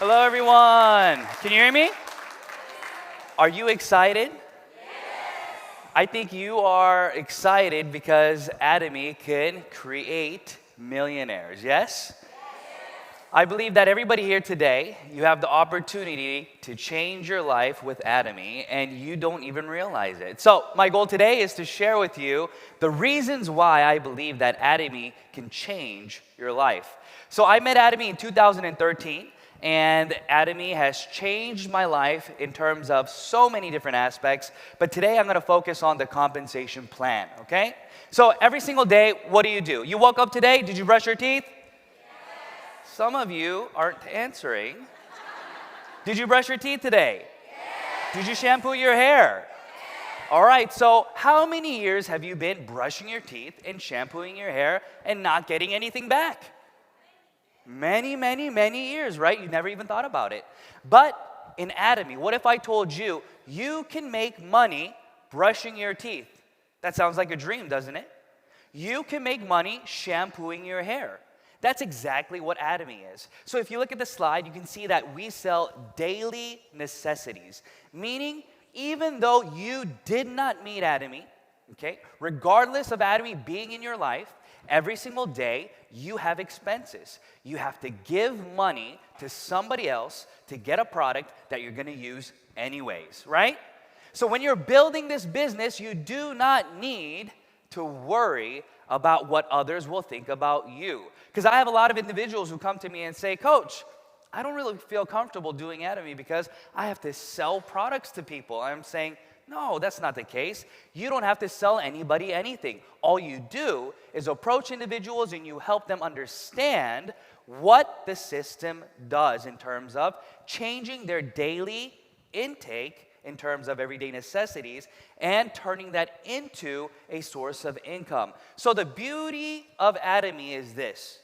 Hello, everyone. Can you hear me? Are you excited? I think you are excited because Atomy can create millionaires, yes? I believe that everybody here today, you have the opportunity to change your life with Atomy, and you don't even realize it. So my goal today is to share with you the reasons why I believe that Atomy can change your life. So I met Atomy in 2013, and Atomy has changed my life in terms of so many different aspects, but today I'm gonna focus on the compensation plan, okay? So every single day, what do? You woke up today, did you brush your teeth? Some of you aren't answering. Did you brush your teeth today? Did you shampoo your hair? All right, so how many years have you been brushing your teeth and shampooing your hair and not getting anything back? Many, many, many years, right? You never even thought about it. But in Atomy, what if I told you, you can make money brushing your teeth? That sounds like a dream, doesn't it? You can make money shampooing your hair. That's exactly what Atomy is. So if you look at the slide, you can see that we sell daily necessities, meaning even though you did not meet Atomy, okay, regardless of Atomy being in your life, every single day you have expenses. You have to give money to somebody else to get a product that you're gonna use anyways, right? So when you're building this business, you do not need to worry about what others will think about you. Because I have a lot of individuals who come to me and say, Coach, I don't really feel comfortable doing Atomy because I have to sell products to people. I'm saying, no, that's not the case. You don't have to sell anybody anything. All you do is approach individuals and you help them understand what the system does in terms of changing their daily intake in terms of everyday necessities and turning that into a source of income. So the beauty of Atomy is this.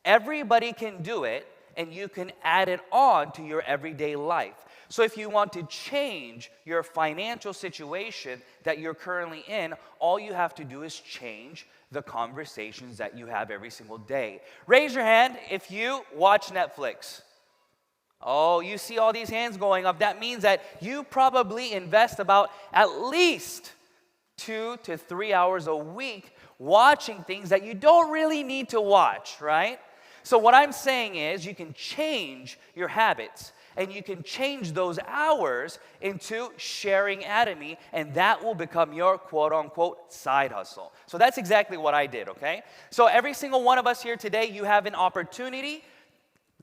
Everybody can do it, and you can add it on to your everyday life. So if you want to change your financial situation that you're currently in, all you have to do is change the conversations that you have every single day. Raise your hand if you watch Netflix. Oh, you see all these hands going up. That means that you probably invest about at least 2 to 3 hours a week watching things that you don't really need to watch, right? So what I'm saying is you can change your habits and you can change those hours into sharing Atomy, and that will become your quote-unquote side hustle. So that's exactly what I did, okay? So every single one of us here today, you have an opportunity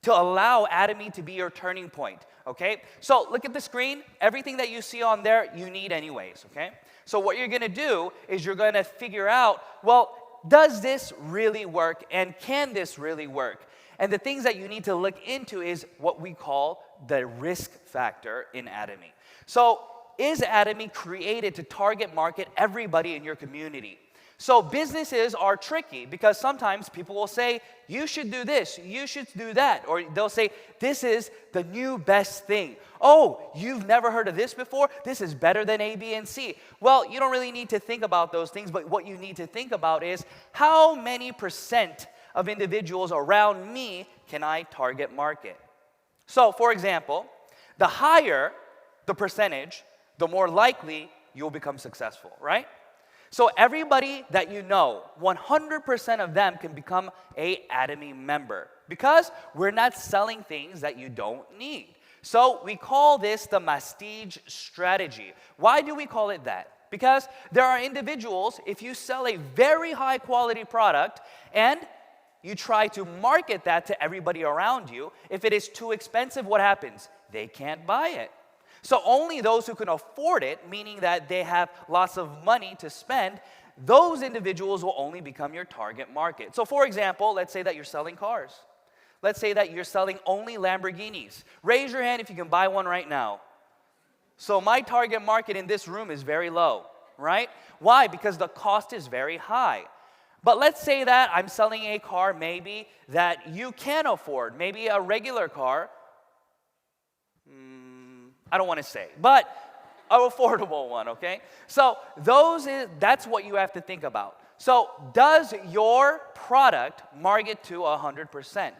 to allow Atomy to be your turning point, okay? So look at the screen. Everything that you see on there, you need anyways, okay? So what you're gonna do is you're gonna figure out, well, does this really work and can this really work? And the things that you need to look into is what we call the risk factor in Atomy. So is Atomy created to target market everybody in your community? So businesses are tricky because sometimes people will say, you should do this, you should do that. Or they'll say, this is the new best thing. Oh, you've never heard of this before? This is better than A, B, and C. Well, you don't really need to think about those things, but what you need to think about is how many percent of individuals around me can I target market? So for example, the higher the percentage, the more likely you'll become successful, right? So everybody that you know, 100% of them can become a Atomy member because we're not selling things that you don't need. So we call this the Mastige strategy. Why do we call it that? Because there are individuals, if you sell a very high quality product and you try to market that to everybody around you, if it is too expensive, what happens? They can't buy it. So only those who can afford it, meaning that they have lots of money to spend, those individuals will only become your target market. So for example, let's say that you're selling cars. Let's say that you're selling only Lamborghinis. Raise your hand if you can buy one right now. So my target market in this room is very low, right? Why? Because the cost is very high. But let's say that I'm selling a car maybe that you can afford, maybe a regular car. I don't want to say, but an affordable one, okay? So that's what you have to think about. So does your product market to 100%?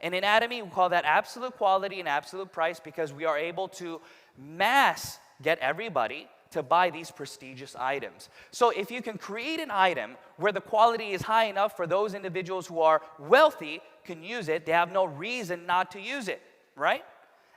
And in Atomy, we call that absolute quality and absolute price because we are able to mass get everybody to buy these prestigious items. So if you can create an item where the quality is high enough for those individuals who are wealthy can use it, they have no reason not to use it, right?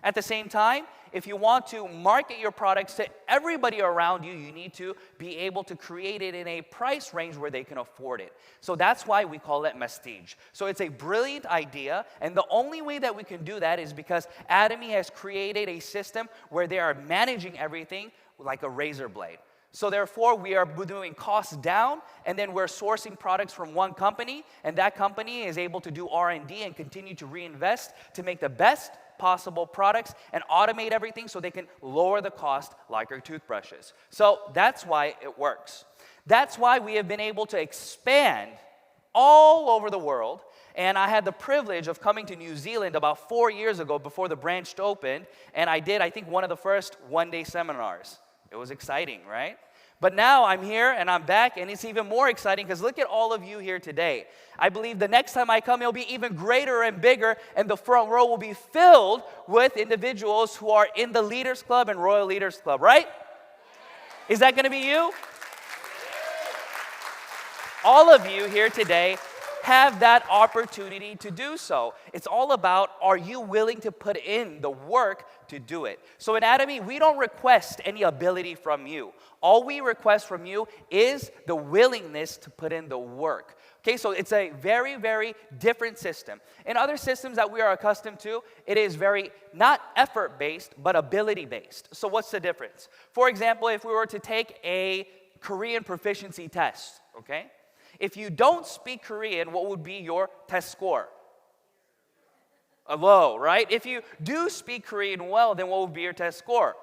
At the same time, if you want to market your products to everybody around you, you need to be able to create it in a price range where they can afford it. So that's why we call it prestige. So it's a brilliant idea, and the only way that we can do that is because Atomy has created a system where they are managing everything like a razor blade. So therefore, we are doing costs down, and then we're sourcing products from one company, and that company is able to do R&D and continue to reinvest to make the best possible products and automate everything so they can lower the cost like our toothbrushes. So that's why it works. That's why we have been able to expand all over the world. And I had the privilege of coming to New Zealand about 4 years ago before the branch opened. And I did, I think, one of the first one-day seminars. It was exciting, right? But now I'm here and I'm back, and it's even more exciting because look at all of you here today. I believe the next time I come, it'll be even greater and bigger, and the front row will be filled with individuals who are in the Leaders Club and Royal Leaders Club, right? Is that going to be you? All of you here today have that opportunity to do so. It's all about, are you willing to put in the work to do it? So in Atomy, we don't request any ability from you. All we request from you is the willingness to put in the work. Okay, so it's a very, very different system. In other systems that we are accustomed to, it is very not effort-based, but ability-based. So what's the difference? For example, if we were to take a Korean proficiency test, okay? If you don't speak Korean, what would be your test score? A low, right? If you do speak Korean well, then what would be your test score?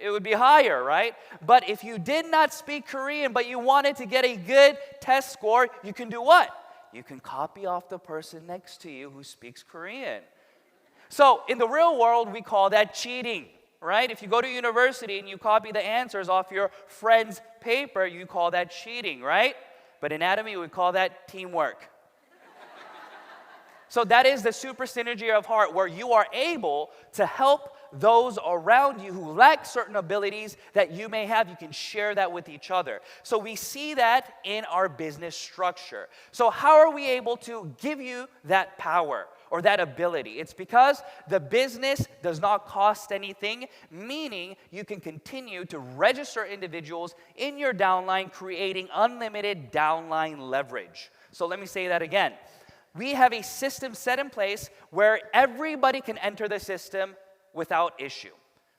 It would be higher, right? But if you did not speak Korean, but you wanted to get a good test score, you can do what? You can copy off the person next to you who speaks Korean. So in the real world, we call that cheating, right? If you go to university and you copy the answers off your friend's paper, you call that cheating, right? But in Atomy, we call that teamwork. So that is the super synergy of heart, where you are able to help those around you who lack certain abilities that you may have. You can share that with each other. So we see that in our business structure. So how are we able to give you that power or that ability? It's because the business does not cost anything, meaning you can continue to register individuals in your downline, creating unlimited downline leverage. So let me say that again. We have a system set in place where everybody can enter the system without issue.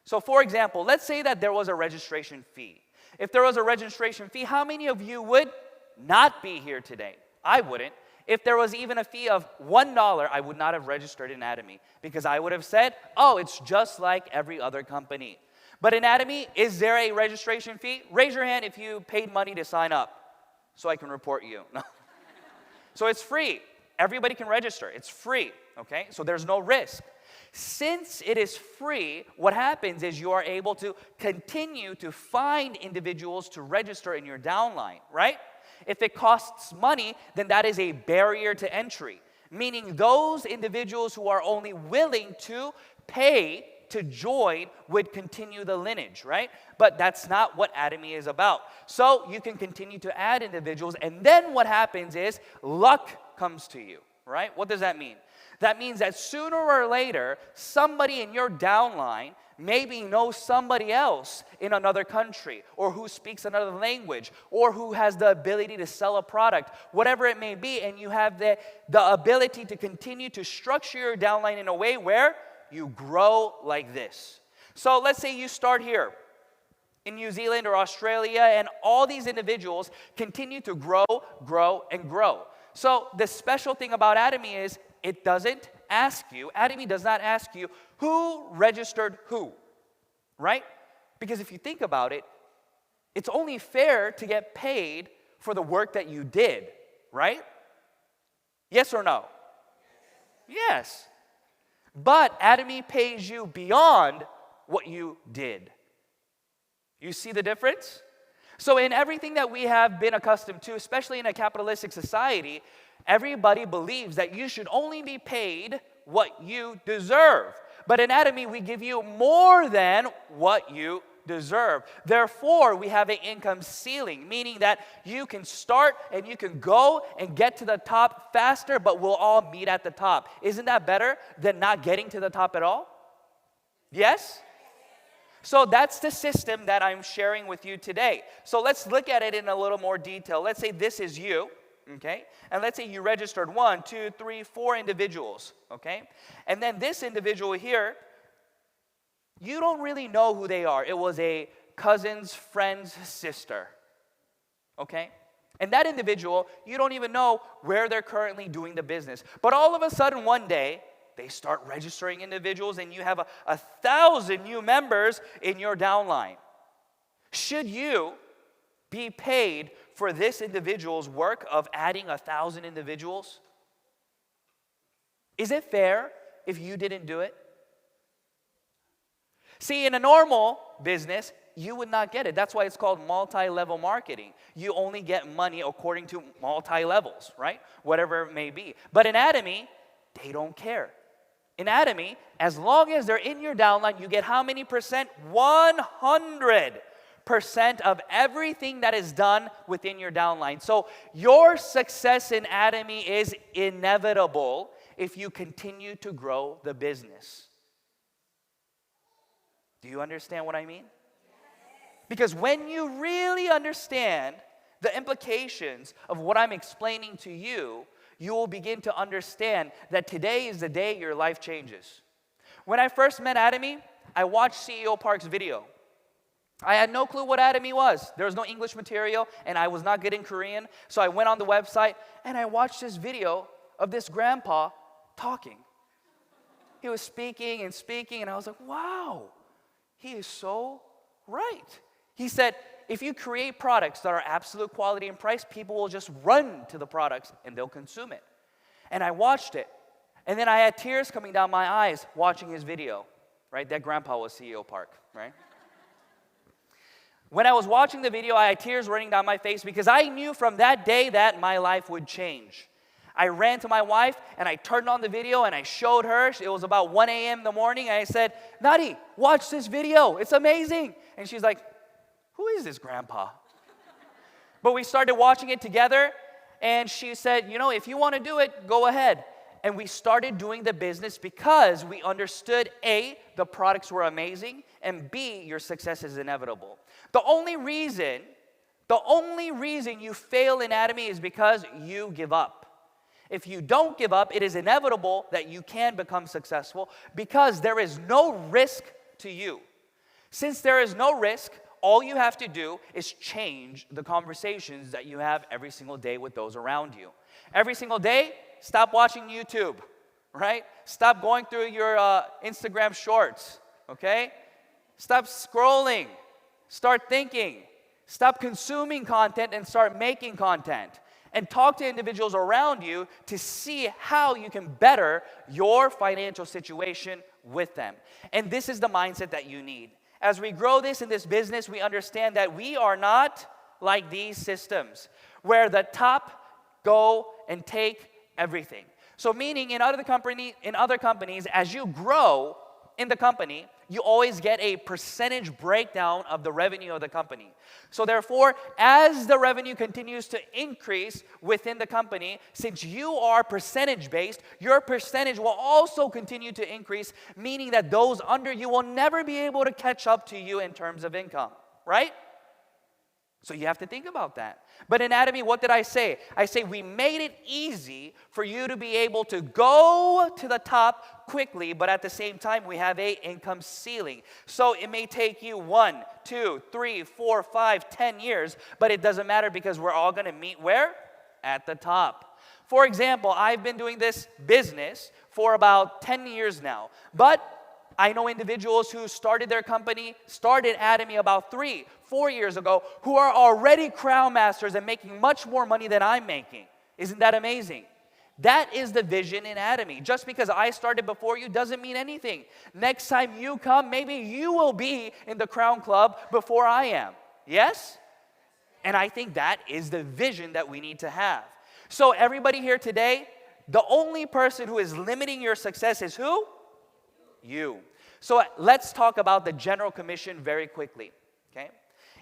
So for example, let's say that there was a registration fee. If there was a registration fee, how many of you would not be here today? I wouldn't. If there was even a fee of $1, I would not have registered in Atomy because I would have said, oh, it's just like every other company. But in Atomy, is there a registration fee? Raise your hand if you paid money to sign up so I can report you. No. So it's free. Everybody can register. It's free, okay? So there's no risk. Since it is free, what happens is you are able to continue to find individuals to register in your downline, right? If it costs money, then that is a barrier to entry, meaning those individuals who are only willing to pay to join would continue the lineage, right? But that's not what Atomy is about. So you can continue to add individuals, and then what happens is luck comes to you, right? What does that mean? That means that sooner or later, somebody in your downline maybe knows somebody else in another country, or who speaks another language, or who has the ability to sell a product, whatever it may be, and you have the ability to continue to structure your downline in a way where you grow like this. So let's say you start here in New Zealand or Australia, and all these individuals continue to grow, and grow. So the special thing about Atomy is it doesn't ask you, Atomy does not ask you who registered who, right? Because if you think about it, it's only fair to get paid for the work that you did, right? Yes or no? Yes. But Atomy pays you beyond what you did. You see the difference? So in everything that we have been accustomed to, especially in a capitalistic society, everybody believes that you should only be paid what you deserve. But in Atomy, we give you more than what you deserve. Therefore, we have an income ceiling, meaning that you can start and you can go and get to the top faster, but we'll all meet at the top. Isn't that better than not getting to the top at all? Yes? So that's the system that I'm sharing with you today. So let's look at it in a little more detail. Let's say this is you, okay? And let's say you registered 1, 2, 3, 4 individuals, okay? And then this individual here, you don't really know who they are. It was a cousin's friend's sister, okay? And that individual, you don't even know where they're currently doing the business. But all of a sudden one day, they start registering individuals and you have 1,000 new members in your downline. Should you be paid for this individual's work of adding 1,000 individuals? Is it fair if you didn't do it? See, in a normal business, you would not get it. That's why it's called multi-level marketing. You only get money according to multi-levels, right? Whatever it may be. But in Atomy, they don't care. In Atomy, as long as they're in your downline, you get how many percent? 100% of everything that is done within your downline. So your success in Atomy is inevitable if you continue to grow the business. Do you understand what I mean? Because when you really understand the implications of what I'm explaining to you, you will begin to understand that today is the day your life changes. When I first met Atomy, I watched CEO Park's video. I had no clue what Atomy was. There was no English material, and I was not good in Korean. So I went on the website, and I watched this video of this grandpa talking. He was speaking, and I was like, wow. He is so right. He said, if you create products that are absolute quality and price, people will just run to the products and they'll consume it. And I watched it. And then I had tears coming down my eyes watching his video, right? That grandpa was CEO Park, right? When I was watching the video, I had tears running down my face because I knew from that day that my life would change. I ran to my wife and I turned on the video and I showed her. It was about 1 a.m. in the morning. And I said, Nadi, watch this video. It's amazing. And she's like, who is this grandpa? But we started watching it together. And she said, if you want to do it, go ahead. And we started doing the business because we understood, A, the products were amazing, and B, your success is inevitable. The only reason you fail in Atomy is because you give up. If you don't give up, it is inevitable that you can become successful because there is no risk to you. Since there is no risk, all you have to do is change the conversations that you have every single day with those around you. Every single day, stop watching YouTube, right? Stop going through your Instagram shorts, okay? Stop scrolling. Start thinking. Stop consuming content and start making content. And talk to individuals around you to see how you can better your financial situation with them. And this is the mindset that you need. As we grow this in this business, we understand that we are not like these systems where the top go and take everything. So meaning in other companies, as you grow in the company, you always get a percentage breakdown of the revenue of the company. So therefore, as the revenue continues to increase within the company, since you are percentage-based, your percentage will also continue to increase, meaning that those under you will never be able to catch up to you in terms of income, right? So you have to think about that. But in Atomy, what did I say? I say we made it easy for you to be able to go to the top quickly, but at the same time, we have an income ceiling. So it may take you 1, 2, 3, 4, 5, 10 years, but it doesn't matter because we're all going to meet where? At the top. For example, I've been doing this business for about 10 years now, but I know individuals who started Atomy about 3, 4 years ago who are already crown masters and making much more money than I'm making. Isn't that amazing? That is the vision in Atomy. Just because I started before you doesn't mean anything. Next time you come, maybe you will be in the Crown Club before I am. Yes? And I think that is the vision that we need to have. So everybody here today, the only person who is limiting your success is who? You. So let's talk about the General Commission very quickly, okay?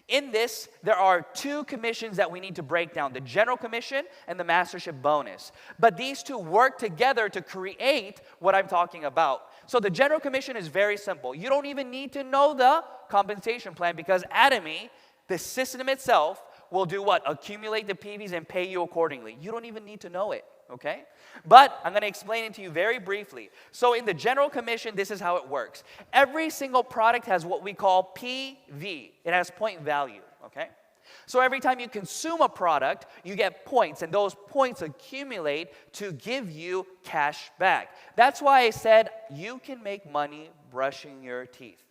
In this, there are two commissions that we need to break down, the General Commission and the Mastership Bonus. But these two work together to create what I'm talking about. So the General Commission is very simple. You don't even need to know the compensation plan because Atomy, the system itself, will do what? Accumulate the PVs and pay you accordingly. You don't even need to know it, okay? But I'm going to explain it to you very briefly. So in the General Commission, this is how it works. Every single product has what we call PV. It has point value, okay? So every time you consume a product, you get points, and those points accumulate to give you cash back. That's why I said you can make money brushing your teeth.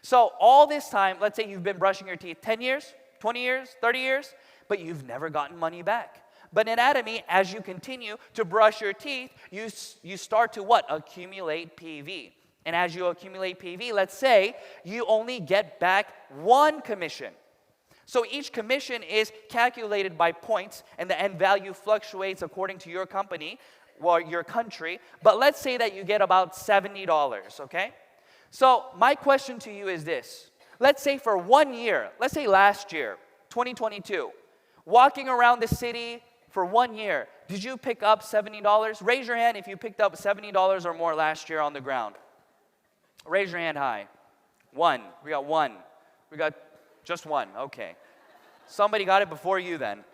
So all this time, let's say you've been brushing your teeth 10 years, 20 years, 30 years, but you've never gotten money back. But in Atomy, as you continue to brush your teeth, you start to what? Accumulate PV. And as you accumulate PV, let's say you only get back 1 commission. So each commission is calculated by points, and the end value fluctuates according to your company, or your country. But let's say that you get about $70, okay? So my question to you is this. Let's say for 1 year, let's say last year, 2022, walking around the city for 1 year, did you pick up $70? Raise your hand if you picked up $70 or more last year on the ground. Raise your hand high. 1. We got 1. We got just 1. Okay. Somebody got it before you then.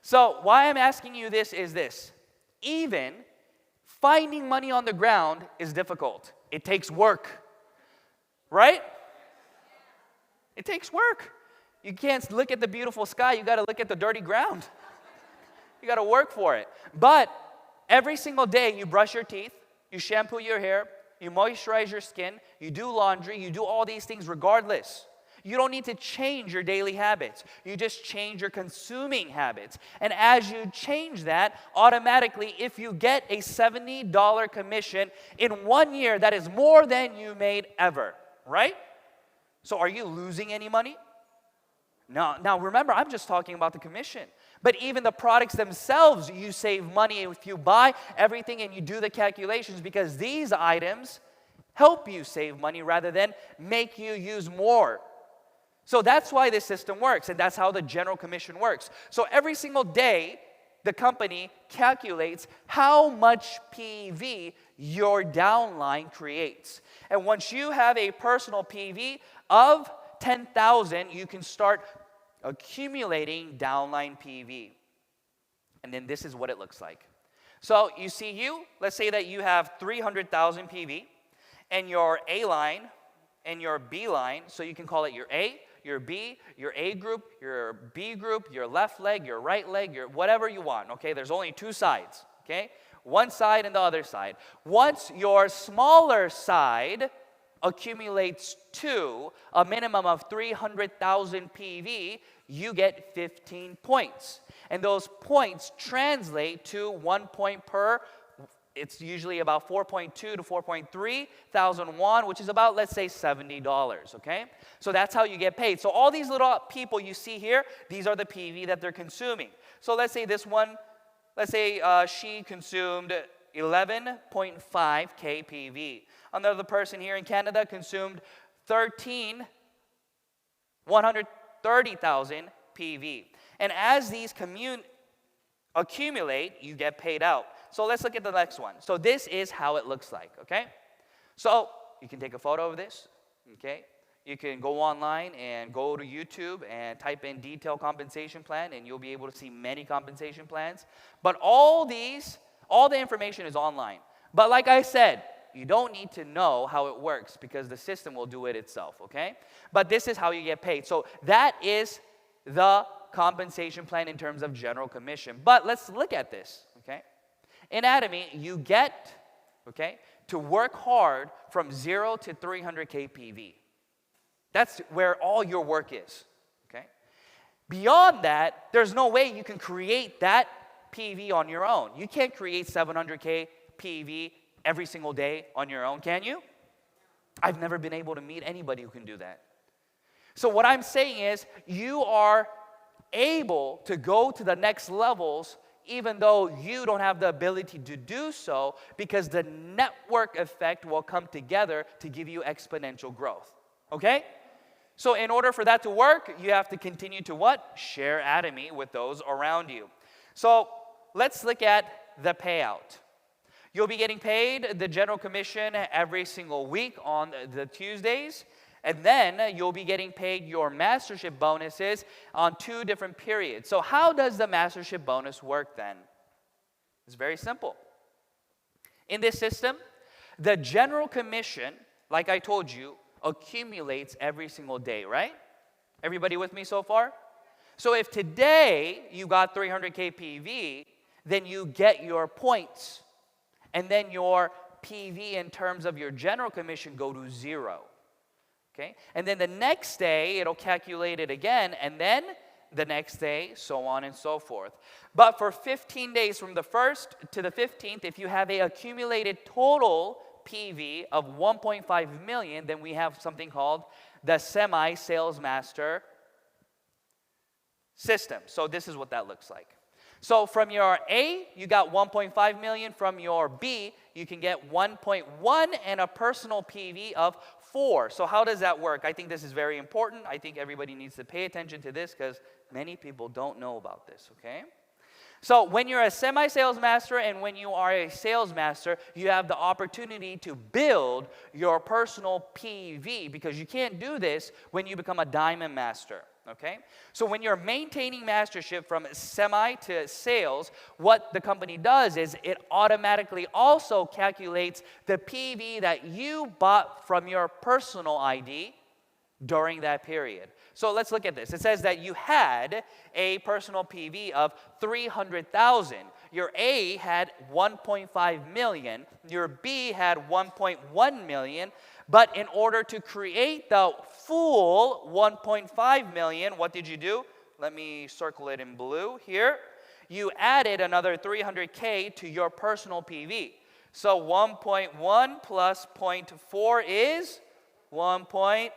So why I'm asking you this is this. Even finding money on the ground is difficult. It takes work. Right? It takes work. You can't look at the beautiful sky. You got to look at the dirty ground. You got to work for it. But every single day you brush your teeth, you shampoo your hair, you moisturize your skin, you do laundry, you do all these things regardless. You don't need to change your daily habits. You just change your consuming habits. And as you change that, automatically, if you get a $70 commission in 1 year, that is more than you made ever, right? So are you losing any money? No. Now remember, I'm just talking about the commission. But even the products themselves, you save money if you buy everything and you do the calculations because these items help you save money rather than make you use more. So that's why this system works, and that's how the General Commission works. So every single day, the company calculates how much PV your downline creates. And once you have a personal PV of 10,000, you can start accumulating downline PV. And then this is what it looks like. So you see let's say that you have 300,000 PV, and your A line and your B line, so you can call it your A, your B, your A group, your B group, your left leg, your right leg, your whatever you want, okay? There's only 2 sides, okay? One side and the other side. Once your smaller side accumulates to a minimum of 300,000 PV, you get 15 points. And those points translate to 1 point per. It's usually about 4.2 to 4.3 thousand won, which is about, let's say, $70, okay? So that's how you get paid. So all these little people you see here, these are the PV that they're consuming. So let's say this one, she consumed 11.5 kPV. Another person here in Canada consumed 130,000 PV. And as these accumulate, you get paid out. So let's look at the next one. So this is how it looks like, okay? So you can take a photo of this, okay? You can go online and go to YouTube and type in detailed compensation plan, and you'll be able to see many compensation plans. But all the information is online. But like I said, you don't need to know how it works because the system will do it itself, okay? But this is how you get paid. So that is the compensation plan in terms of General Commission. But let's look at this, okay? In Atomy, you get, okay, to work hard from 0 to 300 kPV. That's where all your work is, okay? Beyond that, there's no way you can create that PV on your own. You can't create 700 kPV every single day on your own, can you? I've never been able to meet anybody who can do that. So what I'm saying is you are able to go to the next levels even though you don't have the ability to do so, because the network effect will come together to give you exponential growth. Okay? So in order for that to work, you have to continue to what? Share Atomy with those around you. So let's look at the payout. You'll be getting paid the general commission every single week on the Tuesdays. And then you'll be getting paid your mastership bonuses on 2 different periods. So how does the mastership bonus work then? It's very simple. In this system, the general commission, like I told you, accumulates every single day, right? Everybody with me so far? So if today you got 300K PV, then you get your points. And then your PV in terms of your general commission go to 0. Okay? And then the next day, it'll calculate it again, and then the next day, so on and so forth. But for 15 days, from the 1st to the 15th, if you have an accumulated total PV of 1.5 million, then we have something called the semi-sales master system. So this is what that looks like. So from your A, you got 1.5 million. From your B, you can get 1.1 and a personal PV of 4. So how does that work? I think this is very important. I think everybody needs to pay attention to this because many people don't know about this, okay? So when you're a semi-sales master and when you are a sales master, you have the opportunity to build your personal PV because you can't do this when you become a diamond master. Okay? So when you're maintaining mastership from semi to sales, what the company does is it automatically also calculates the PV that you bought from your personal ID during that period. So let's look at this. It says that you had a personal PV of 300,000. Your A had 1.5 million. Your B had 1.1 million. But in order to create the full 1.5 million, what did you do? Let me circle it in blue here. You added another 300K to your personal PV. So 1.1 plus 0.4 is 1.5.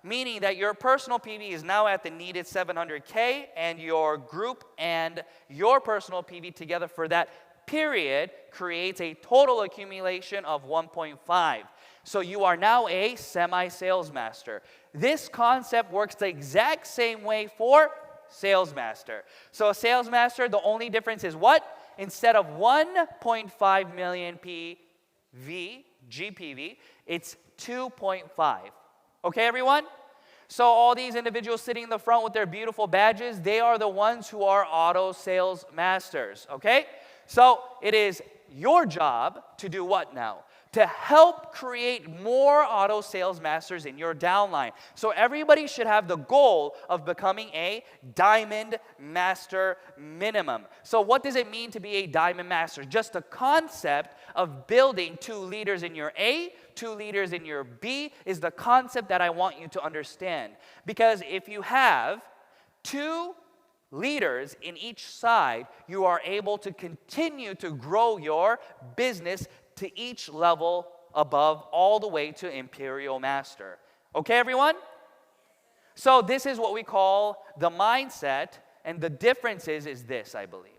Meaning that your personal PV is now at the needed 700K, and your group and your personal PV together for that period creates a total accumulation of 1.5. So you are now a semi-sales master. This concept works the exact same way for sales master. So a sales master, the only difference is what? Instead of 1.5 million GPV, it's 2.5. Okay, everyone? So all these individuals sitting in the front with their beautiful badges, they are the ones who are auto sales masters, okay? So it is your job to do what now? To help create more auto sales masters in your downline. So everybody should have the goal of becoming a diamond master minimum. So what does it mean to be a diamond master? Just the concept of building 2 leaders in your A, 2 leaders in your B is the concept that I want you to understand. Because if you have 2 leaders in each side, you are able to continue to grow your business to each level above, all the way to Imperial Master. Okay, everyone? So this is what we call the mindset, and the difference is this, I believe.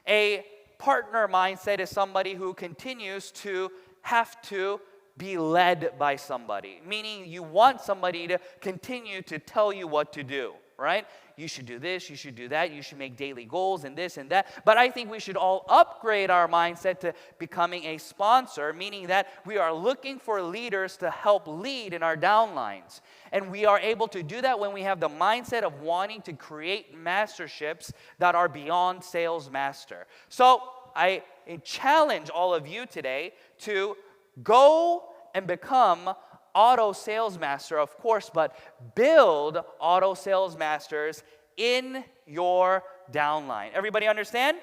A partner mindset is somebody who continues to have to be led by somebody, meaning you want somebody to continue to tell you what to do, right? You should do this, you should do that, you should make daily goals and this and that. But I think we should all upgrade our mindset to becoming a sponsor, meaning that we are looking for leaders to help lead in our downlines. And we are able to do that when we have the mindset of wanting to create masterships that are beyond sales master. So I challenge all of you today to go and become auto sales master, of course, but build auto sales masters in your downline. Everybody understand?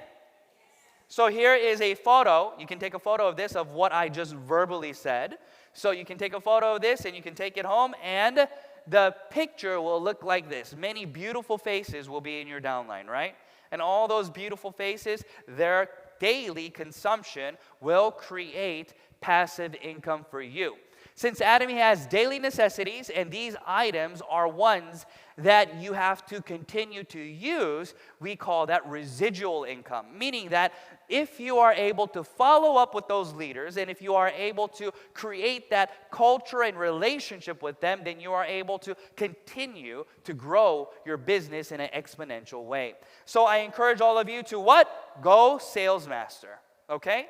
So here is a photo. You can take a photo of this, of what I just verbally said. So you can take a photo of this and you can take it home, and the picture will look like this. Many beautiful faces will be in your downline, right? And all those beautiful faces, their daily consumption will create passive income for you. Since Atomy has daily necessities, and these items are ones that you have to continue to use, we call that residual income. Meaning that if you are able to follow up with those leaders, and if you are able to create that culture and relationship with them, then you are able to continue to grow your business in an exponential way. So I encourage all of you to what? Go sales master, okay?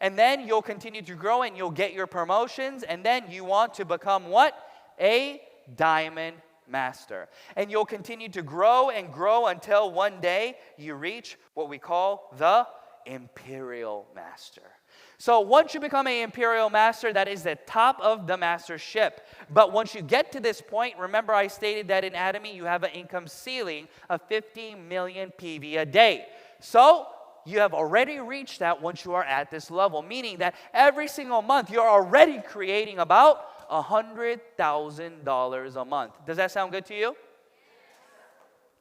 And then you'll continue to grow and you'll get your promotions. And then you want to become what? A diamond master. And you'll continue to grow and grow until one day you reach what we call the imperial master. So once you become an imperial master, that is the top of the mastership. But once you get to this point, remember I stated that in Atomy you have an income ceiling of 50 million PV a day. So you have already reached that once you are at this level, meaning that every single month you're already creating about $100,000 a month. Does that sound good to you?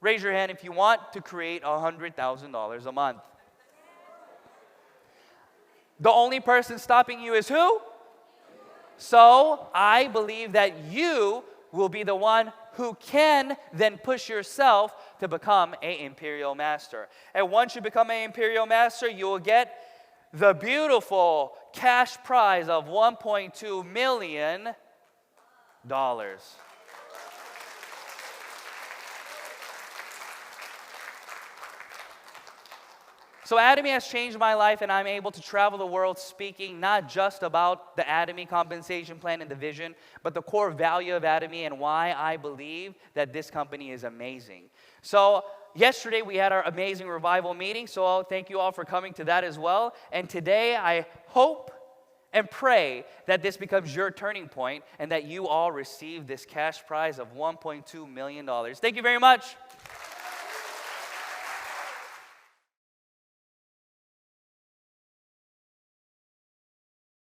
Raise your hand if you want to create $100,000 a month. The only person stopping you is who? So I believe that you will be the one who can then push yourself to become an imperial master. And once you become an imperial master, you will get the beautiful cash prize of $1.2 million. So Atomy has changed my life, and I'm able to travel the world speaking not just about the Atomy compensation plan and the vision, but the core value of Atomy and why I believe that this company is amazing. So yesterday we had our amazing revival meeting, so thank you all for coming to that as well. And today I hope and pray that this becomes your turning point and that you all receive this cash prize of $1.2 million. Thank you very much.